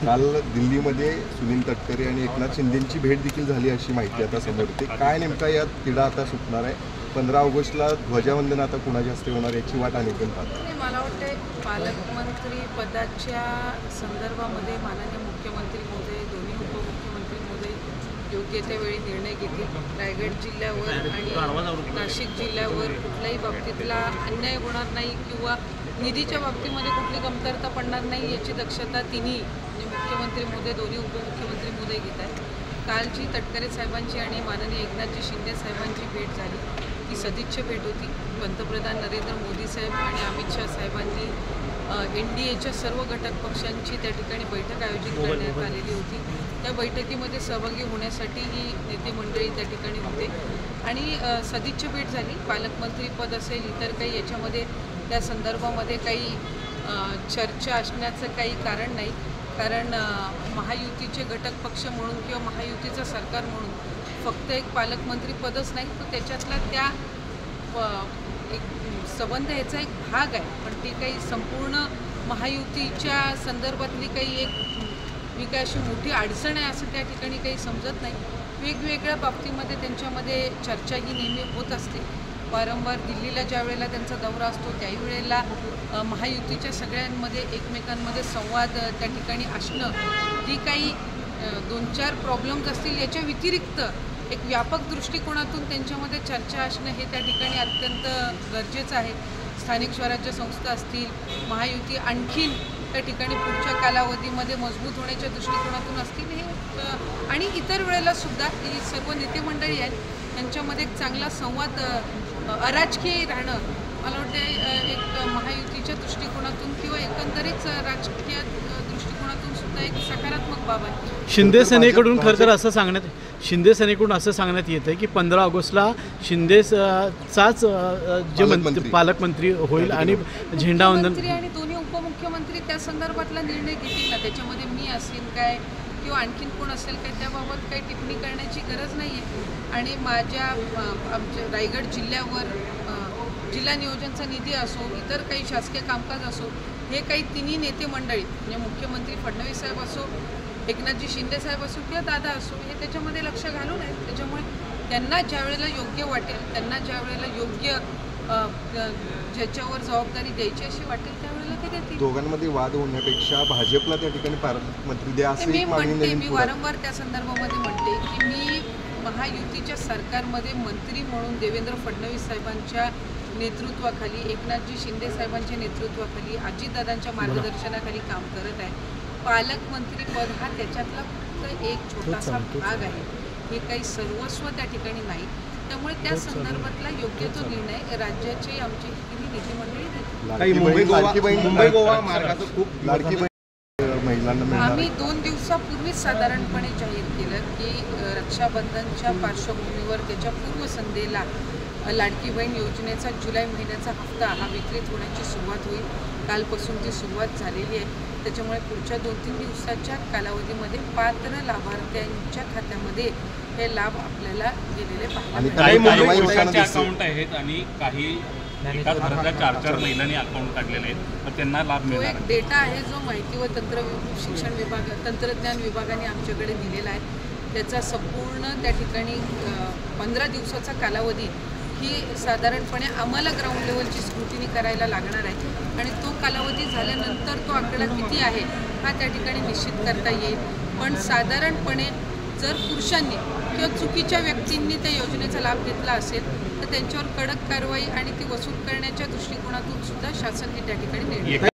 काल दिल्लीमध्ये सुनील तटकरे आणि एकनाथ शिंदेची भेट देखील झाली अशी माहिती आता समोर येते। काय नेमका या तिढा आता सुटणार आहे? 15 ऑगस्टला ध्वजवंदन आता कुणाच्या हस्ते होणार याची वाट आणखी पाहतो। मला वाटते पालकमंत्री पदाच्या संदर्भामध्ये माननीय मुख्यमंत्री महोदय, दोन्ही उपमुख्यमंत्री महोदय योग्य त्या वेळी निर्णय घेतील। रायगड जिल्ह्यावर आणि नाशिक जिल्ह्यावर कुठल्याही बाबतीतला अन्याय होणार नाही किंवा निधीच्या बाबतीमध्ये कुठली कमतरता पडणार नाही याची दक्षता तिन्ही मुख्यमंत्री महोदय, दोन्ही उपमुख्यमंत्री महोदय घेत आहेत। कालची तटकरे साहेबांची आणि माननीय एकनाथजी शिंदे साहेबांची भेट झाली, ती सदिच्छा भेट होती। पंतप्रधान नरेंद्र मोदी साहेब आणि अमित शाह साहेबांनी NDAच्या सर्व घटक पक्षांची त्या ठिकाणी बैठक आयोजित करण्यात आलेली होती। त्या बैठकीमध्ये सहभागी होण्यासाठी ही नेते मंडळी त्या ठिकाणी होते आणि सदिच्छा भेट झाली। पालकमंत्री पद असेल, इतर काही याच्यामध्ये त्या संदर्भामध्ये काही चर्चा असण्याचं काही कारण नाही, कारण महायुतीचे घटक पक्ष म्हणून किंवा महायुतीचं सरकार म्हणून फक्त एक पालकमंत्री पदच नाही, तर त्याच्यातला त्या एक संबंध याचा एक भाग आहे, पण ती काही संपूर्ण महायुतीच्या संदर्भातली काही एक अशी मोठी अडचण आहे असं त्या ठिकाणी काही समजत नाही। वेगवेगळ्या बाबतीमध्ये त्यांच्यामध्ये चर्चा ही नेहमी होत असते। वारंवार दिल्लीला ज्या वेळेला त्यांचा दौरा असतो त्याही वेळेला महायुतीच्या सगळ्यांमध्ये एकमेकांमध्ये संवाद त्या ठिकाणी असणं, जी काही 2-4 प्रॉब्लेम्स असतील याच्या व्यतिरिक्त एक व्यापक दृष्टिकोनातून त्यांच्यामध्ये चर्चा असणं हे त्या ठिकाणी अत्यंत गरजेचं आहे। स्थानिक स्वराज्य संस्था असतील, महायुती आणखीन त्या ठिकाणी पुढच्या कालावधीमध्ये मजबूत होण्याच्या दृष्टिकोनातून असतील हे, आणि इतर वेळेला सुद्धा ही सर्व नेते मंडळी आहेत यांच्यामध्ये एक चांगला संवाद अराजकीय राहणं मला वाटते एक महायुतीच्या दृष्टिकोनातून किंवा एकंदरीत राजकीय दृष्टिकोनातून सुद्धा एक सकारात्मक बाब आहे। शिंदे सेनेकडून खरं तर असं सांगण्यात येतं की 15 ऑगस्टला शिंदेचाच जे पालकमंत्री होईल आणि झेंडावंदन आणि दोन्ही उपमुख्यमंत्री त्या संदर्भातला निर्णय घेतील ना, त्याच्यामध्ये मी असेल काय किंवा आणखीन कोण असेल काय त्याबाबत काही टिप्पणी करण्याची गरज नाही आहे। आणि आमच्या रायगड जिल्ह्यावर जिल्हा नियोजनचा निधी असो, इतर काही शासकीय कामकाज असो, हे काही तिन्ही नेते मंडळी म्हणजे मुख्यमंत्री फडणवीस साहेब असो, एकनाथजी शिंदे साहेब असो किंवा दादा असो, हे त्याच्यामध्ये लक्ष घालून आहेत। त्याच्यामुळे त्यांना ज्या वेळेला योग्य वाटेल, त्यांना ज्या वेळेला योग्य ज्याच्यावर जबाबदारी द्यायची अशी वाटेल त्यावेळेला ते देतील। दोघांमध्ये वाद होण्यापेक्षा भाजपला त्या ठिकाणी पालकमंत्री द्या असं मी वारंवार त्या संदर्भामध्ये म्हणते की मी महायुतीच्या सरकारमध्ये मंत्री म्हणून देवेंद्र फडणवीस साहेबांच्या नेतृत्वाखाली, एकनाथजी शिंदे साहेबांच्या नेतृत्वाखाली, अजितदादांच्या मार्गदर्शनाखाली काम करत आहे। पालकमंत्री पद हा त्याच्यातला फक्त एक छोटासा भाग आहे, हे काही सर्वस्व त्या ठिकाणी नाही। त्यामुळे त्या संदर्भातला योग्य तो निर्णय राज्याचे आमचे नेते मंडळी मुंबई गोवा मार्गाचं खूप लाडकी महिलांना आम्ही 2 दिवसापूर्वीच साधारणपणे जाहीर केलं की रक्षाबंधनच्या पार्श्वभूमीवर त्याच्या पूर्वसंध्येला लाडकी बहीण योजनेचा जुलै महिन्याचा हप्ता हा वितरित होण्याची सुरुवात होईल। कालपासून ती सुरुवात झालेली आहे। त्याच्यामुळे पुढच्या 2-3 दिवसाच्या कालावधीमध्ये पात्र लाभार्थ्यांच्या खात्यामध्ये हे लाभ आपल्याला गेलेले पाहायला अकाउंट आहेत आणि काही एकाच घरातल्या 4-4 महिलांनी अकाउंट काढलेले आहेत, तर त्यांना लाभ मिळणार। एक डेटा आहे जो माहिती व तंत्रज्ञान विभागाने आमच्याकडे दिलेला आहे। त्याचा संपूर्ण त्या ठिकाणी 15 दिवसाचा कालावधी ही साधारणपणे आम्हाला ग्राउंड लेवलची स्क्रुटिनी करायला लागणार आहे आणि तो कालावधी झाल्यानंतर तो आकडा किती आहे हा त्या ठिकाणी निश्चित करता येईल। पण साधारणपणे जर पुरुषांनी किंवा चुकीच्या व्यक्तींनी त्या योजनेचा लाभ घेतला असेल तर त्यांच्यावर कडक कारवाई आणि ती वसूल करण्याच्या दृष्टिकोनातून सुद्धा शासन हे त्या ठिकाणी निर्णय